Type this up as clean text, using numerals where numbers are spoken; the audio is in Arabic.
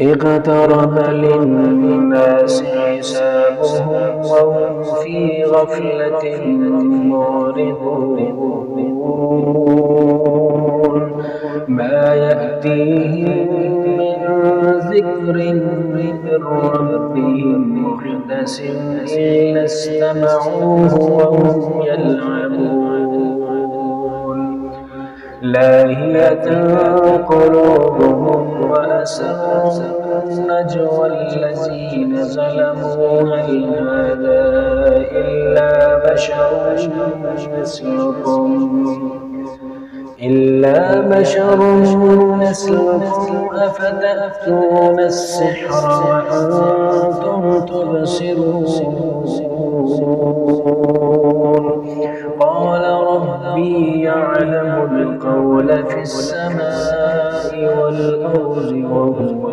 اقترب للناس حسابهم وهم في غفلة معرضون ما يأتيهم من ذكر من ربهم محدث إلا استمعوه وهم يلعبون لاهية قلوبهم وأسروا النجوى الذين ظلموا هل هذا إلا بشر مثلكم أفتأتون السحر وأنتم تبصرون قال ربي يعلم القول في السماء والأرض وهو